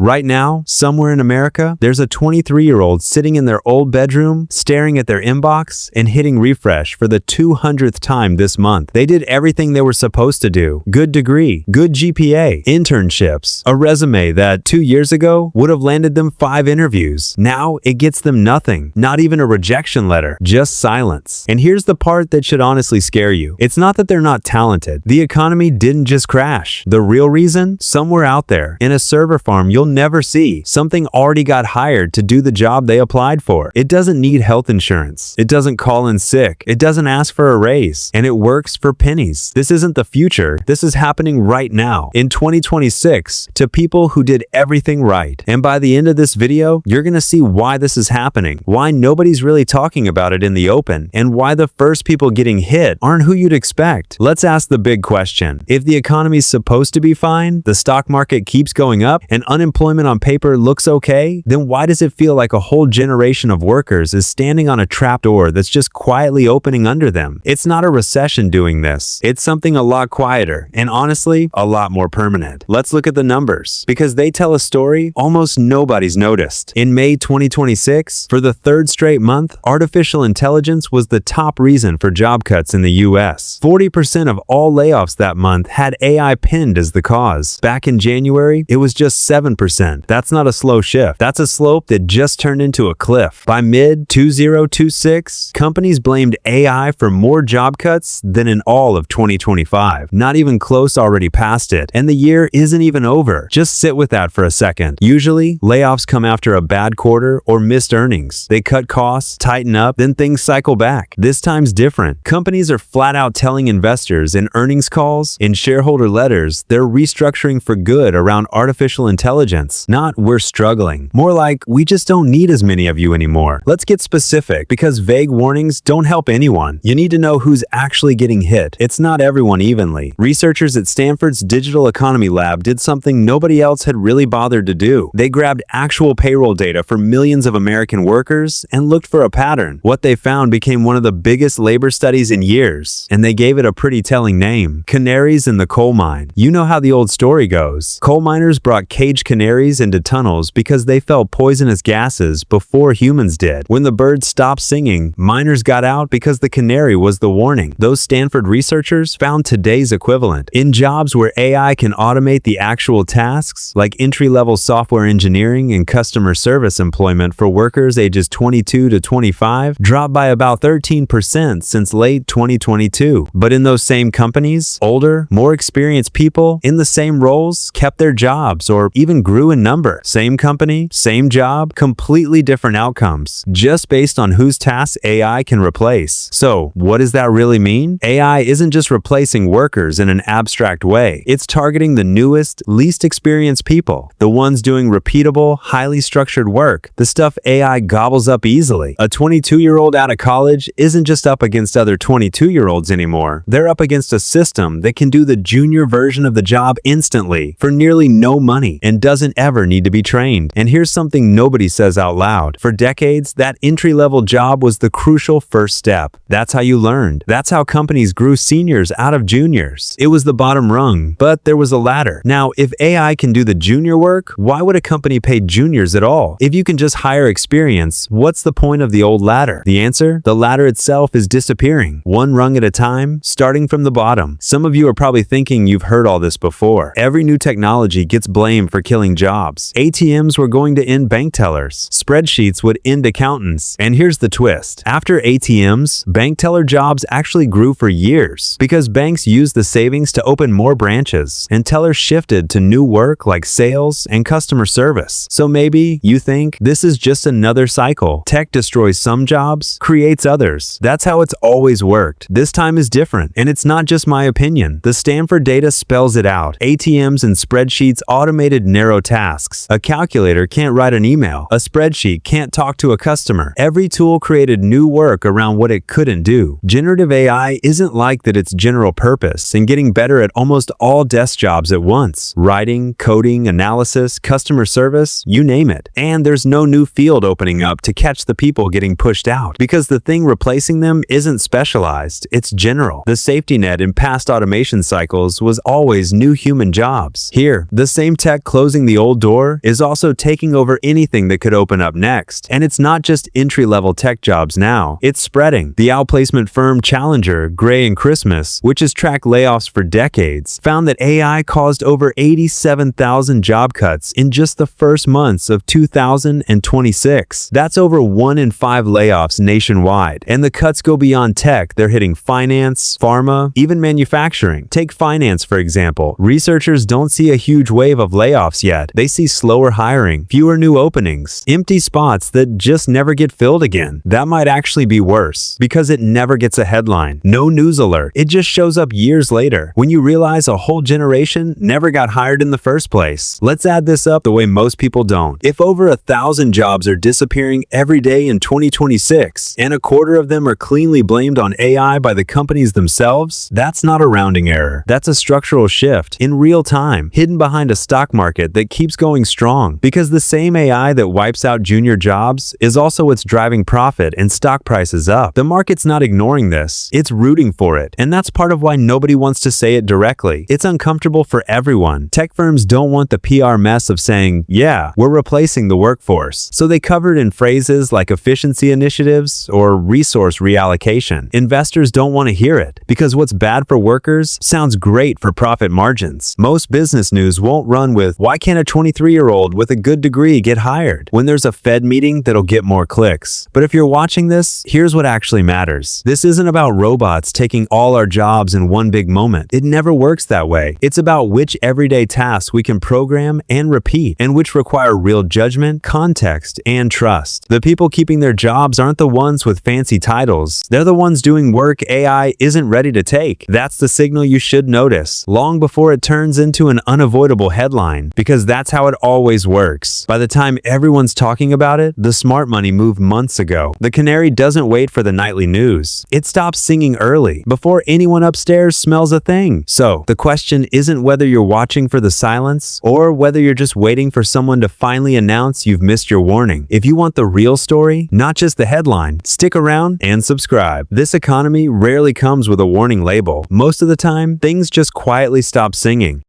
Right now, somewhere in America, there's a 23-year-old sitting in their old bedroom, staring at their inbox and hitting refresh for the 200th time this month. They did everything they were supposed to do. Good degree, good GPA, internships, a resume that 2 years ago would have landed them 5 interviews. Now it gets them nothing, not even a rejection letter, just silence. And here's the part that should honestly scare you. It's not that they're not talented. The economy didn't just crash. The real reason? Somewhere out there, in a server farm you'll never see, something already got hired to do the job they applied for. It doesn't need health insurance. It doesn't call in sick. It doesn't ask for a raise. And it works for pennies. This isn't the future. This is happening right now, in 2026, to people who did everything right. And by the end of this video, you're gonna see why this is happening, why nobody's really talking about it in the open, and why the first people getting hit aren't who you'd expect. Let's ask the big question. If the economy's supposed to be fine, the stock market keeps going up, and unemployment on paper looks okay, then why does it feel like a whole generation of workers is standing on a trapdoor that's just quietly opening under them? It's not a recession doing this. It's something a lot quieter, and honestly, a lot more permanent. Let's look at the numbers, because they tell a story almost nobody's noticed. In May 2026, for the third straight month, artificial intelligence was the top reason for job cuts in the US. 40% of all layoffs that month had AI pinned as the cause. Back in January, it was just 7%. That's not a slow shift. That's a slope that just turned into a cliff. By mid-2026, companies blamed AI for more job cuts than in all of 2025. Not even close, already past it. And the year isn't even over. Just sit with that for a second. Usually, layoffs come after a bad quarter or missed earnings. They cut costs, tighten up, then things cycle back. This time's different. Companies are flat out telling investors in earnings calls, in shareholder letters, they're restructuring for good around artificial intelligence. Not we're struggling. More like we just don't need as many of you anymore. Let's get specific, because vague warnings don't help anyone. You need to know who's actually getting hit. It's not everyone evenly. Researchers at Stanford's Digital Economy Lab did something nobody else had really bothered to do. They grabbed actual payroll data for millions of American workers and looked for a pattern. What they found became one of the biggest labor studies in years, and they gave it a pretty telling name: Canaries in the coal mine. You know how the old story goes. Coal miners brought caged canaries into tunnels because they felt poisonous gases before humans did. When the birds stopped singing, miners got out because the canary was the warning. Those Stanford researchers found today's equivalent. In jobs where AI can automate the actual tasks, like entry-level software engineering and customer service employment for workers ages 22 to 25, dropped by about 13% since late 2022. But in those same companies, older, more experienced people in the same roles kept their jobs or even grew in number. Same company, same job, completely different outcomes, just based on whose tasks AI can replace. So, what does that really mean? AI isn't just replacing workers in an abstract way. It's targeting the newest, least experienced people, the ones doing repeatable, highly structured work, the stuff AI gobbles up easily. A 22-year-old out of college isn't just up against other 22-year-olds anymore. They're up against a system that can do the junior version of the job instantly for nearly no money and doesn't ever need to be trained. And here's something nobody says out loud. For decades, that entry-level job was the crucial first step. That's how you learned. That's how companies grew seniors out of juniors. It was the bottom rung, but there was a ladder. Now, if AI can do the junior work, why would a company pay juniors at all? If you can just hire experience, what's the point of the old ladder? The answer? The ladder itself is disappearing, one rung at a time, starting from the bottom. Some of you are probably thinking you've heard all this before. Every new technology gets blamed for killing jobs. ATMs were going to end bank tellers. Spreadsheets would end accountants. And here's the twist. After ATMs, bank teller jobs actually grew for years because banks used the savings to open more branches, and tellers shifted to new work like sales and customer service. So maybe you think this is just another cycle. Tech destroys some jobs, creates others. That's how it's always worked. This time is different, and it's not just my opinion. The Stanford data spells it out. ATMs and spreadsheets automated narrow tasks. A calculator can't write an email. A spreadsheet can't talk to a customer. Every tool created new work around what it couldn't do. Generative AI isn't like that. It's general purpose and getting better at almost all desk jobs at once. Writing, coding, analysis, customer service, you name it. And there's no new field opening up to catch the people getting pushed out, because the thing replacing them isn't specialized, it's general. The safety net in past automation cycles was always new human jobs. Here, the same tech closing the old door is also taking over anything that could open up next. And it's not just entry-level tech jobs now. It's spreading. The outplacement firm Challenger, Gray & Christmas, which has tracked layoffs for decades, found that AI caused over 87,000 job cuts in just the first months of 2026. That's over 1 in 5 layoffs nationwide. And the cuts go beyond tech. They're hitting finance, pharma, even manufacturing. Take finance, for example. Researchers don't see a huge wave of layoffs yet. They see slower hiring, fewer new openings, empty spots that just never get filled again. That might actually be worse, because it never gets a headline. No news alert. It just shows up years later, when you realize a whole generation never got hired in the first place. Let's add this up the way most people don't. If over 1,000 jobs are disappearing every day in 2026, and a quarter of them are cleanly blamed on AI by the companies themselves, that's not a rounding error. That's a structural shift in real time, hidden behind a stock market that keeps going strong. Because the same AI that wipes out junior jobs is also what's driving profit and stock prices up. The market's not ignoring this. It's rooting for it. And that's part of why nobody wants to say it directly. It's uncomfortable for everyone. Tech firms don't want the PR mess of saying, yeah, we're replacing the workforce. So they cover it in phrases like efficiency initiatives or resource reallocation. Investors don't want to hear it, because what's bad for workers sounds great for profit margins. Most business news won't run with, why can't a 23-year-old with a good degree get hired, when there's a Fed meeting that'll get more clicks. But if you're watching this, here's what actually matters. This isn't about robots taking all our jobs in one big moment. It never works that way. It's about which everyday tasks we can program and repeat, and which require real judgment, context, and trust. The people keeping their jobs aren't the ones with fancy titles. They're the ones doing work AI isn't ready to take. That's the signal you should notice, long before it turns into an unavoidable headline, because that's how it always works. By the time everyone's talking about it, the smart money moved months ago. The canary doesn't wait for the nightly news. It stops singing early, before anyone upstairs smells a thing. So, the question isn't whether you're watching for the silence, or whether you're just waiting for someone to finally announce you've missed your warning. If you want the real story, not just the headline, stick around and subscribe. This economy rarely comes with a warning label. Most of the time, things just quietly stop singing.